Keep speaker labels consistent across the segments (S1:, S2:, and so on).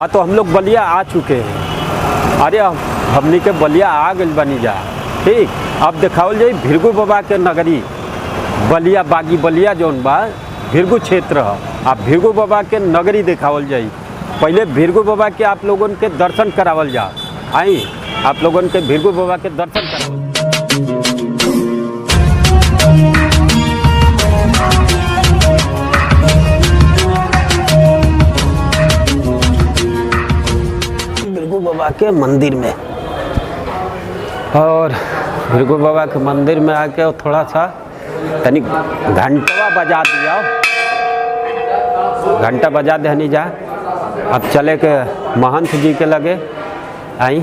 S1: तो हम लोग बलिया आ चुके हैं। अरे हमनी के बलिया आ गई बनी जा। ठीक, अब देखावल जाई भिरगु बाबा के नगरी बलिया, बागी बलिया जौन बा भिरगु क्षेत्र है। आप भिरगु बाबा के नगरी देखावल जाई। पहले भिरगु बाबा के आप लोगन के दर्शन करावल जा। आई आप लोगन के भिरगु बाबा के दर्शन करावल। भिरगु बाबा के मंदिर में, और भिरगु बाबा के मंदिर में आके थोड़ा सा तनी घंटा बजा दिया, घंटा बजा देनी जा। अब चले के महंत जी के लगे। आई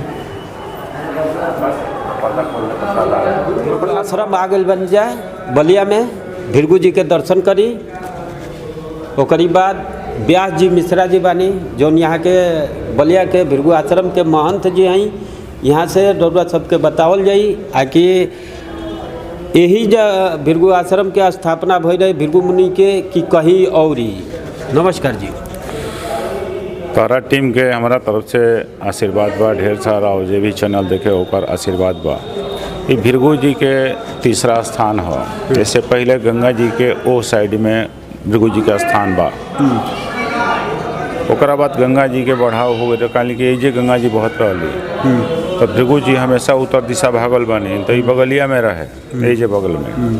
S1: आश्रम आ गए बन जाए बलिया में, भिरगु जी के दर्शन करी। ओकरी बाद व्यास जी मिश्रा जी बानी जौन यहाँ के बलिया के भिरगु आश्रम के महंत जी हैं। यहाँ से डोबरा सबके बतावल जाई आकि यही भिरगु आश्रम के स्थापना भई रहे भिरगु मुनि के कि कहीं और ही। नमस्कार जी।
S2: तारा टीम के हमारा तरफ से आशीर्वाद बा ढेर सारा, और जे भी चैनल देखे ओकर आशीर्वाद बा। ये भिरगु जी के तीसरा स्थान है। इससे पहले गंगा जी के ओ साइड में भिरगु जी का स्थान बा। ओकरा बाद गंगा जी के बढ़ाव हो गए, काली कि जे गंगा जी बहुत रहली, तो भिरगु जी हमेशा उत्तर दिशा भागल बनी, तो ये बगलिया में रहे जे बगल में।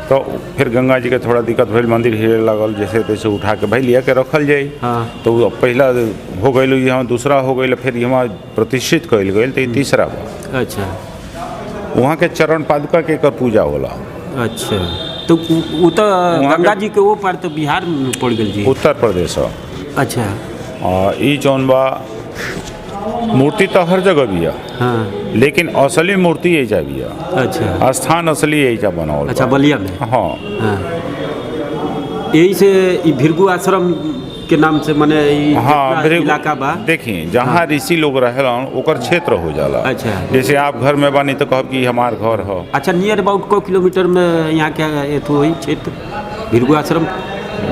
S2: तो फिर गंगा जी के थोड़ा दिक्कत भइल, मंदिर हिले लगल, जैसे तैसे उठा के भाई लिया के रखल जाई। हाँ। तो पहला हो गई यहाँ, दूसरा हो गई, फिर यहाँ प्रतिष्ठित कल गई, तो ये तीसरा बा। अच्छा। वहाँ के चरण पादुका के कर पूजा होला। अच्छा, तो गंगा जी के वो पार तो बिहार में पड़ गई जी, उत्तर प्रदेश। अच्छा। और ये जौन बा मूर्ति तो हर जगह भी है। हाँ। लेकिन असली मूर्ति यही जा भी है। अच्छा। स्थान असली यही जा बनावल। अच्छा, बलिया में। हाँ,
S1: यही से भिरगु आश्रम के नाम से मने
S2: हाँ इलाका बा। देखिए जहाँ ऋषि लोग रहेलन ओकर क्षेत्र हो जाला। अच्छा। जैसे आप घर में बनी तो कहब कि हमार घर हो।
S1: अच्छा, नियर अबाउट को किलोमीटर में यहाँ क्या वही क्षेत्र भिरगु आश्रम?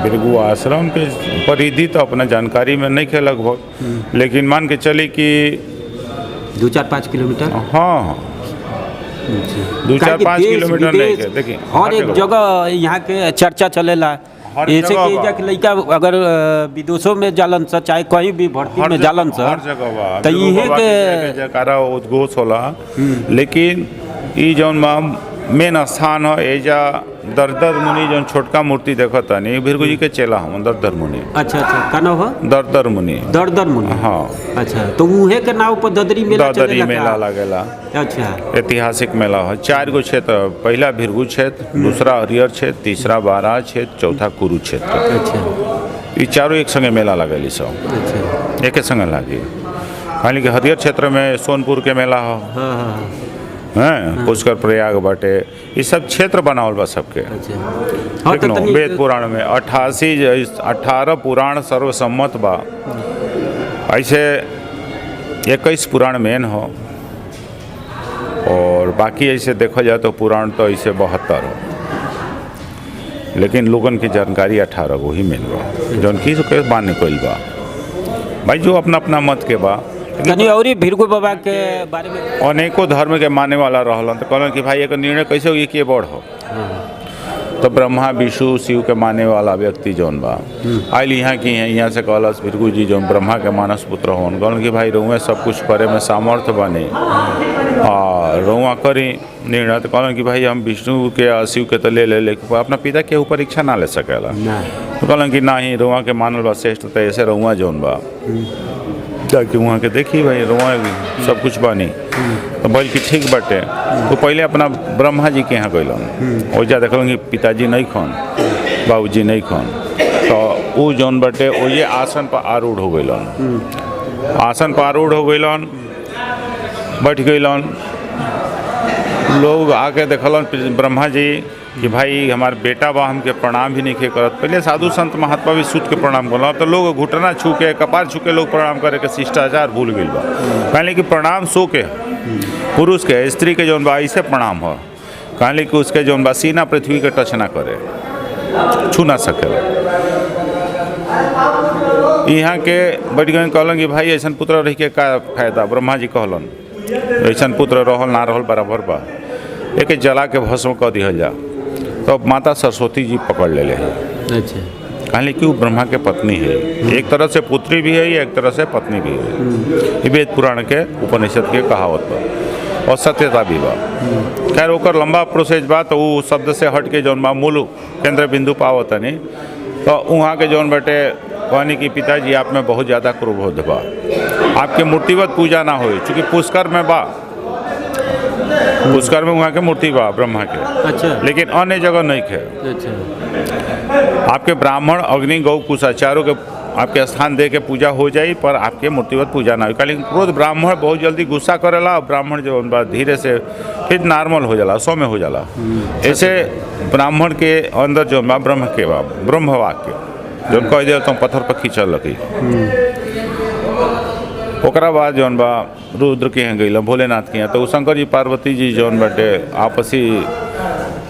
S2: भिरगु आश्रम के परिधि तो अपना जानकारी में नहीं है लगभग, लेकिन मान के चले कि
S1: 2-4-5 किलोमीटर।
S2: हाँ, 2-4-5 किलोमीटर नहीं है। देखिए
S1: हर एक जगह यहाँ के चर्चा चलेला, ऐसे कि लड़का अगर विदेशों में जालन सा, चाहे कहीं भी भर्ती में जालन सा,
S2: हर जगह
S1: तो ये के
S2: जयकारा उद्घोष होला। लेकिन ई जौन मेन स्थान है एजा दरदर मुनि जौन छोटका मूर्ति देखत नहीं, भिरगु जी के चेला हम दरदर मुनि। अच्छा अच्छा, का नाम है? दरदर मुनि। दरदर मुनि, हाँ। अच्छा, तो उहे के नाम पर ददरी मेला लगेला। अच्छा, ऐतिहासिक मेला है। 4 गो क्षेत्र, पहला भिरगु क्षेत्र, दूसरा हरिहर क्षेत्र, तीसरा बारा क्षेत्र, चौथा कुरु क्षेत्र। अच्छा, ये चारों एक संगे मेला लगेली सब। अच्छा, एक संगे लागी। खाली कि हरिहर क्षेत्र में सोनपुर के मेला हो। हाँ। हैं, पुष्कर प्रयाग बाटे, ये सब क्षेत्र बनावल बा सबके। अच्छा। वेद पुराण में 18 पुराण सर्वसम्मत बा। ऐसे 21 पुराण मेन हो, और बाकी ऐसे देखा जाए तो पुराण तो ऐसे 72 हो, लेकिन लोगन की जानकारी 18 गो ही मेन बा, जौन की मान्य कइल बा। भाई जो अपना अपना मत के बा।
S1: और भिरगु बाबा के बारे में
S2: अनेकों धर्म के मानने वाला रहलन, तो कहलन कि भाई एक निर्णय कैसे होगी कि बढ़ हो। तो ब्रह्मा विष्णु शिव के मानने वाला व्यक्ति जौन बा आयल यहाँ की है, यहाँ से कहलस भिरगु जी जौन ब्रह्मा के मानस पुत्र होन, कहलन कि भाई रउए सब कुछ करे में सामर्थ्य बने और रउआ करी निर्णय। तो कहलन कि भाई हम विष्णु के शिव के तो ले लेकिन अपना पिता के ऊपर इच्छा ना ले सकेला। तो कहलन कि ना ही रउआ के मानल बा श्रेष्ठ, तो ऐसे रउआ जौन बा जाके वहाँ के देखी भाई रुआ सब कुछ बानी। तो बोल कि ठीक बाटे। तो पहले अपना ब्रह्मा जी के यहाँ गइलन, ओजा देखलन कि पिताजी नहीं खन, बाबूजी नहीं खन, तो वो जौन बाटे वो ये आसन पर आरूढ़ हो गइलन। आसन पर आरूढ़ हो गइलन, बैठ गइलन। लोग आके देखलन ब्रह्मा जी कि भाई हमार बेटा बा, हमके प्रणाम भी नहीं के करत। पहले साधु संत महात्मा भी सूत के प्रणाम करल, तो लोग घुटना छू के कपार छू के लोग प्रणाम करे के शिष्टाचार भूल गइल बा। कहले कि प्रणाम सो के पुरुष के, स्त्री के जौन बा ऐसे प्रणाम हो। कहले कि उसके जौन बा सीना पृथ्वी के टच ना करे, छू ना सके। यहाँ के बैठ गए कहलन कि भाई ऐसा पुत्र रह के का फायदा। ब्रह्मा जी कहलन ऐसा पुत्र रहल ना रहल बराबर बा, एक जला के भस्म कर दिहल जा। तो माता सरस्वती जी पकड़ ले हैं।
S1: अच्छा,
S2: कहले कि वो ब्रह्मा के पत्नी है, एक तरह से पुत्री भी है, एक तरह से पत्नी भी है। ये वेद पुराण के उपनिषद के कहावत बा और सत्यता भी बा। खैर ओकर लंबा प्रोसेस बा, तो वो शब्द से हट के जौन बा मूल केंद्र बिंदु पावत नहीं। तो वहाँ के जौन बटे कहनी कि पिताजी आप में बहुत ज़्यादा क्रोध बा, आपके मूर्तिवत पूजा ना हो, चूँकि पुष्कर में बा, पुष्कर में वहाँ के मूर्ति बा ब्रह्मा के। अच्छा, लेकिन अन्य जगह नहीं खे। अच्छा, आपके ब्राह्मण अग्नि गौ कुशा चारों के आपके स्थान दे के पूजा हो जाए, पर आपके मूर्तिवत पूजा ना हो। लेकिन क्रोध ब्राह्मण बहुत जल्दी गुस्सा करेला और ब्राह्मण जो धीरे से फिर नॉर्मल हो जाला, सौम्य हो जाला। ऐसे ब्राह्मण के अंदर जो बा ब्रह्म के बा, ब्रह्म वाक्य जो कह दे तो पत्थर पर खींचल लगी। ओकरा बाद जौन बा रुद्र के यहाँ गई, भोलेनाथ के यहाँ, तो शंकर जी पार्वती जी जौन बटे आपसी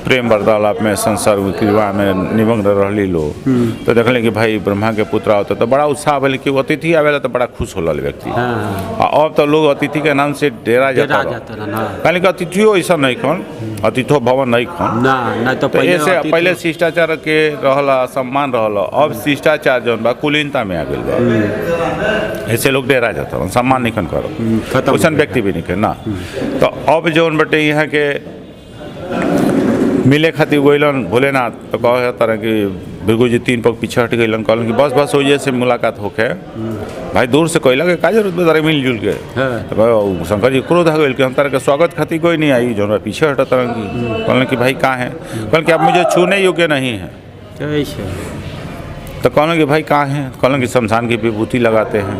S2: प्रेम वार्तालाप में संसार क्रिया में निमग्न रहली लो। तो देखले कि भाई ब्रह्मा के पुत्र होता तो बड़ा उत्साह भले कि अतिथि आवेला तो बड़ा खुश होला व्यक्ति। अब तो लोग अतिथि के नाम से डेरा जाता कहले कि अतिथियों ऐसा नहीं खन, अतिथो भवन नहीं खन ना। तो ऐसे पहले शिष्टाचार के रहला, सम्मान रहला, अब शिष्टाचार जौन बा कुलीनता में आ गई बा। ऐसे लोग डेरा जाता, सम्मान नहीं खन करो, वैसा व्यक्ति भी नहीं के ना। तो अब जौन बटे यहाँ के मिले खातिर गइलन भोलेनाथ, तो कह तरह कि भृगु जी 3 पग पीछे हट गइलन, कहलन कि बस बस हो से मुलाकात होके भाई दूर से कहला कि का जरूरत तारे मिलजुल के। तो शंकर जी क्रोध हो गए कि हम तारे के स्वागत खातिर कोई नहीं आई, जो पीछे हटा तरह की। कहलन कि भाई कहाँ हैं? कहलन कि आप मुझे छूने योग्य नहीं हैं। तो कहलन कि भाई कहाँ हैं? कहलन कि शमशान की विभूति लगाते हैं,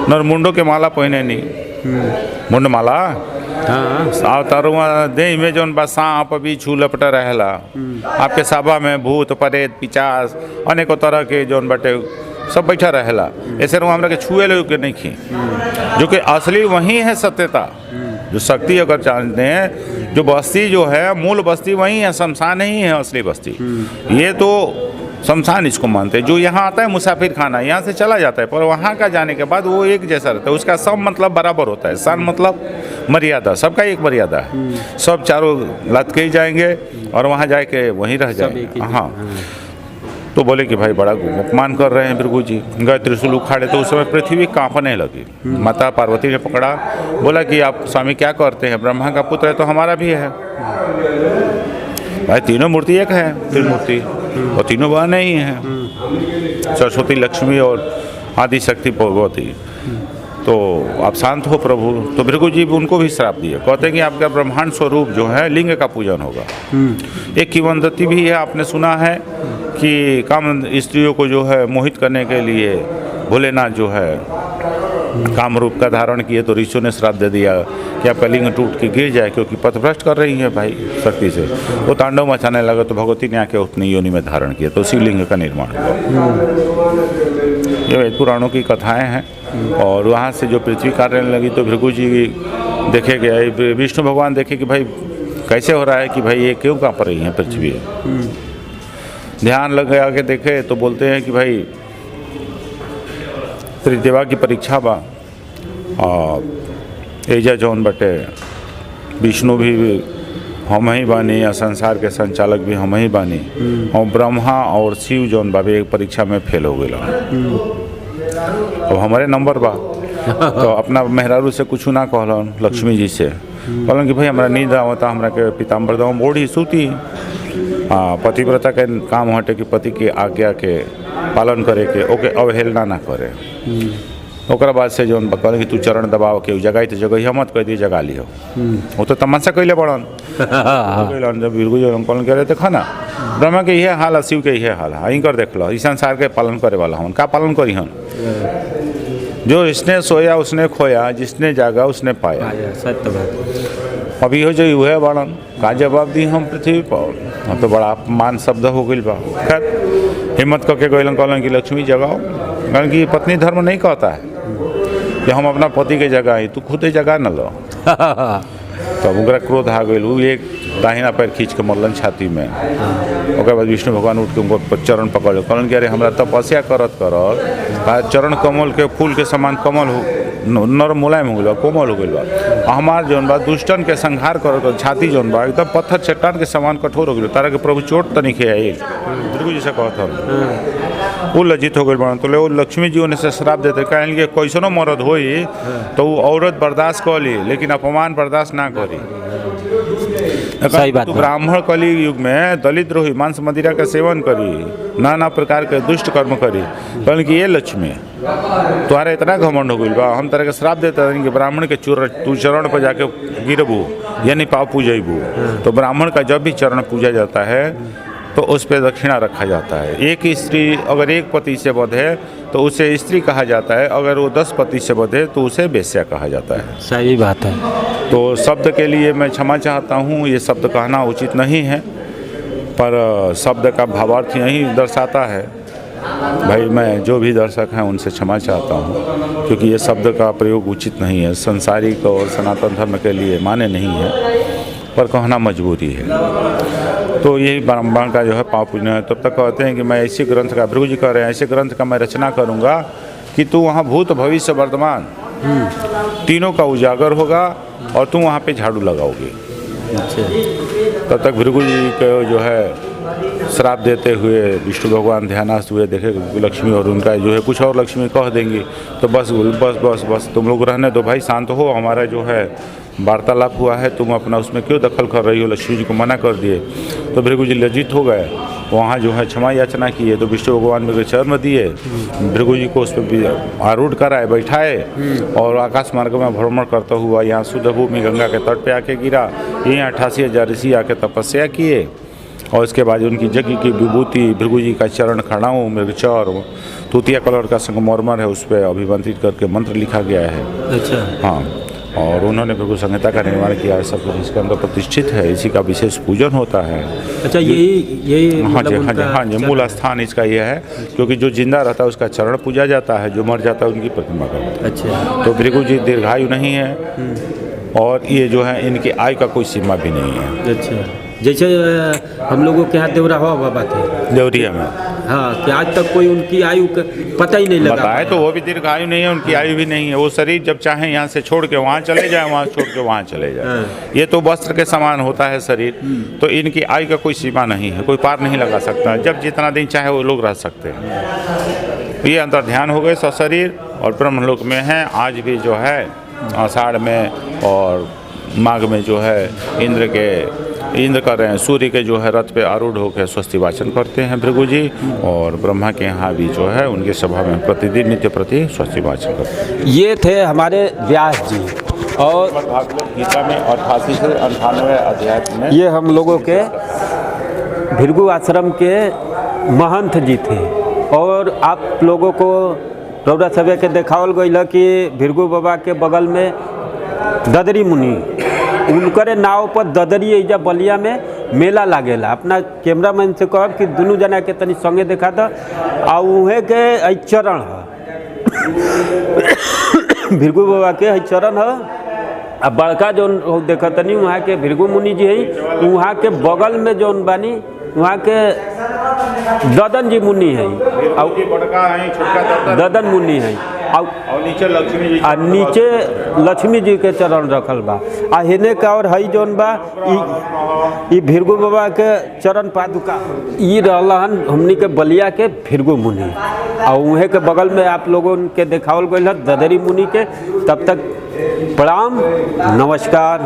S2: नरमुंडों के माला पहने नहीं, मुंड माला तरुआ दे में जौन बा सांप बिच्छू लपटा रहेला। आपके सभा में भूत प्रेत पिचास अनेकों तरह के जौन बटे सब बैठा रहेला। ऐसे रुआ हमरा के छुए लोग के नहीं खी, जो कि असली वही है सत्यता, जो शक्ति अगर जानते हैं, जो बस्ती जो है मूल बस्ती वही है, शमशान ही है असली बस्ती। ये तो शमशान इसको मानते हैं। जो यहाँ आता है मुसाफिर खाना, यहाँ से चला जाता है, पर वहाँ का जाने के बाद वो एक जैसा रहता है, उसका सब मतलब बराबर होता है। सन मतलब मर्यादा, सबका एक मर्यादा है। सब चारों लत के ही जाएंगे और वहाँ जाके वहीं रह जाएंगे। हाँ, तो बोले कि भाई बड़ा अपमान कर रहे हैं भृगु जी। गए त्रिशूल उखाड़े तो उस समय पृथ्वी कांपने लगी। माता पार्वती ने पकड़ा, बोला कि आप स्वामी क्या करते हैं? ब्रह्मा का पुत्र है तो हमारा भी है भाई। तीनों मूर्ति एक है, त्रिमूर्ति, और तीनों वह नहीं है, सरस्वती लक्ष्मी और आदि शक्ति भगवती। तो आप शांत हो प्रभु। तो भृगु जी उनको भी श्राप दिए, कहते हैं कि आपका ब्रह्मांड स्वरूप जो है लिंग का पूजन होगा। एक किंवदंती भी है, आपने सुना है कि काम स्त्रियों को जो है मोहित करने के लिए भोलेनाथ जो है काम रूप का धारण किए, तो ऋषियों ने श्राप दे दिया कि आपका लिंग टूट के गिर जाए, क्योंकि पथभ्रष्ट कर रही है भाई शक्ति से। वो तांडव मचाने लगा, तो भगवती ने आके उतनी योनि में धारण किया, तो शिवलिंग का निर्माण हुआ। ये वेद पुराणों की कथाएं हैं। और वहाँ से जो पृथ्वी काटने लगी, तो भृगु जी देखे गए, विष्णु भगवान देखे कि भाई कैसे हो रहा है, कि भाई ये क्यों काँप रही है पृथ्वी। ध्यान लगा के देखे तो बोलते हैं कि भाई त्रिदेवा की परीक्षा बा, और एजा जौन बटे विष्णु भी हम ही बानी, या संसार के संचालक भी हम ही बानी, और ब्रह्मा और शिव जौन बाबे परीक्षा में फेल हो गए। अब हमारे नंबर बा, तो अपना मेहरारू से कुछ ना कहलन, लक्ष्मी जी से कहलन कि भाई हमारा नींद आवता, हमरा के पीताम्बर दवा ओढ़ी सूती। पतिव्रता के काम हटे कि पति के आज्ञा के पालन करे के, ओके अवहेलना ना करे। ओकरा बाद से जौन कहले कि तू चरण दबाव के जगह तो जगह मत कह दी, जगा लियो। वो तो तमाशा कैले बड़न जब भृगु जी पालन करे तो खाना ब्रह्मा के यह हाल है, शिव के यह हाल है। कर देख लो, इस संसार के पालन करे वाला हन का पालन करी हन। जो इसने सोया उसने खोया, जिसने जागा उसने पाया। सत्य बात। अभी हो जो हुए बड़न का जवाब दी हम पृथ्वी पर, तो बड़ा अपमान शब्द हो गई बा। खैर हिम्मत करके गलन कहलन कि लक्ष्मी जगाओ, कारण कि पत्नी धर्म नहीं कहता है कि हम अपना पति के जगह ही, तू खुद ही जगह न लो। तब ओकरा क्रोध आ गई, वो एक दाहिना पैर खींच के मरलन छाती में। ओकर बाद विष्णु भगवान उठ के उनको चरण पकड़ कहलन कि अरे हमरा तपस्या करत करत चरण कमल के फूल के समान कमल हो नरम मुलायम हो गइल बा, कोमल हो गइल बा। हमार जौन बा दुष्टन के संहार करत छाती जौन बा एकदम पत्थर चट्टान के समान कठोर हो गइल, तारा के प्रभु चोट तनिखे आई बिल्कुल जैसा कहत हम। वो लज्जित हो गइल बा, तो वो लक्ष्मी जी उन्हें से श्राप देते कहन कि कैसनो मर्द होई तो वो औरत बर्दाश्त कर ली लेकिन अपमान बर्दाश्त ना करी।
S1: सही बात।
S2: ब्राह्मण कली युग में दलित द्रोही मांस मदिरा का सेवन करी, नाना प्रकार के दुष्ट कर्म करी, कहन कि ये लक्ष्मी तुम्हारा इतना घमंड हो गइल बा, हम तरह के श्राप देते हैं कि ब्राह्मण के तू चरण पर जाके गिरबू यानी पाव पूजेबू। तो ब्राह्मण का जब भी चरण पूजा जाता है तो उस पर दक्षिणा रखा जाता है। एक स्त्री अगर एक पति से बधे तो उसे स्त्री कहा जाता है, अगर वो 10 पति से बधे तो उसे वेश्या कहा जाता है।
S1: सही बात है।
S2: तो शब्द के लिए मैं क्षमा चाहता हूँ, ये शब्द कहना उचित नहीं है, पर शब्द का भावार्थ यही दर्शाता है। भाई मैं जो भी दर्शक हैं उनसे क्षमा चाहता हूँ, क्योंकि ये शब्द का प्रयोग उचित नहीं है, संसारिक और सनातन धर्म के लिए मान्य नहीं है, पर कहना मजबूरी है। तो यही ब्राह्मण का जो है पाप पूजन है। तब तक कहते हैं कि मैं ऐसे ग्रंथ का, भृगु जी कह रहे हैं ऐसे ग्रंथ का मैं रचना करूँगा कि तू वहाँ भूत भविष्य वर्तमान तीनों का उजागर होगा और तू वहाँ पे झाड़ू लगाओगे। तब तक भृगु जी को जो है श्राप देते हुए विष्णु भगवान ध्यानस्थ हुए, देखे लक्ष्मी और उनका जो है कुछ और लक्ष्मी कह देंगी तो बस बस बस बस तुम लोग रहने दो भाई, शांत हो, हमारा जो है वार्तालाप हुआ है, तुम अपना उसमें क्यों दखल कर रही हो। लक्ष्मी जी को मना कर दिए तो भृगु जी लज्जित हो गए, वहाँ जो है क्षमा याचना किए तो विष्णु भगवान में चरण दिए, भृगु जी को उस पर आरूढ़ कराए बैठाए और आकाश मार्ग में भ्रमण करता हुआ यहाँ शुद्ध भूमि गंगा के तट पे आके गिरा। यहाँ 88,000 ऋषि आके तपस्या किए और इसके बाद उनकी यज्ञ की विभूति भृगु जी का चरण खड़ाऊँ मृगचौर तूतिया कलर का संगमरमर है, उस पर अभिमंत्रित करके मंत्र लिखा गया है।
S1: अच्छा।
S2: हाँ, और उन्होंने भृगु संहिता का निर्माण किया है, सब कुछ इसके अंदर प्रतिष्ठित है, इसी का विशेष पूजन होता है।
S1: अच्छा, यही
S2: हाँ जी हाँ जी हाँ जी, मूल स्थान इसका यह है, क्योंकि जो जिंदा रहता है उसका चरण पूजा जाता है, जो मर जाता है उनकी प्रतिमा का होता है।
S1: अच्छा।
S2: तो भृगु जी दीर्घायु नहीं है और ये जो है इनकी आयु का कोई सीमा भी नहीं है।
S1: अच्छा, जैसे हम लोगों के यहाँ देवरावा बाबा थे
S2: देवरिया में,
S1: हाँ, कि आज तक कोई उनकी आयु का पता ही नहीं लगा।
S2: बताए तो वो भी दीर्घायु नहीं है, उनकी आयु भी नहीं है। वो शरीर जब चाहे यहाँ से छोड़ के वहाँ चले जाए, वहाँ छोड़ के वहाँ चले जाए। ये तो वस्त्र के समान होता है शरीर, तो इनकी आयु का कोई सीमा नहीं है, कोई पार नहीं लगा सकता। जब जितना दिन चाहे वो लोग रह सकते हैं। ये अंतर ध्यान हो गए सशरीर और ब्रह्मलोक में हैं। आज भी जो है आषाढ़ में और माघ में जो है इंद्र कर रहे हैं, सूर्य के जो है रथ पे आरूढ़ होकर स्वस्ति वाचन करते हैं भृगु जी, और ब्रह्मा के यहाँ भी जो है उनके सभा में प्रतिदिन नित्य प्रति स्वस्ति वाचन करते हैं।
S1: ये थे हमारे व्यास जी, और
S2: गीता में 88 से 98 अध्याय में
S1: ये हम लोगों के भृगु आश्रम के महंत जी थे। और आप लोगों को रौरा सभा के देखावल गई कि भृगु बाबा के बगल में ददरी मुनि, उनकरे नाव पर ददरी एजा बलिया में मेला लागेला। अपना कैमरामैन से कहब कि दोनों जना के तनी संगे देखा था। आ उहे के चरण है भृगु बाबा के चरण है। आ बड़का जो देखा तनी वहाँ के भृगु मुनि जी है, वहाँ के बगल में जो बानी वहाँ के ददन जी मुनि है, ददन मुनि है, और
S2: नीचे लक्ष्मी जी,
S1: नीचे लक्ष्मी जी के चरण रखल बा। आ हेने का और हई जौन बा ई भृगु बाबा के चरण पादुका ई रहलन हमनी के बलिया के भृगु मुनि। और उहे के बगल में आप लोगों के देखावल गइल ददरी मुनि के। तब तक प्रणाम, नमस्कार।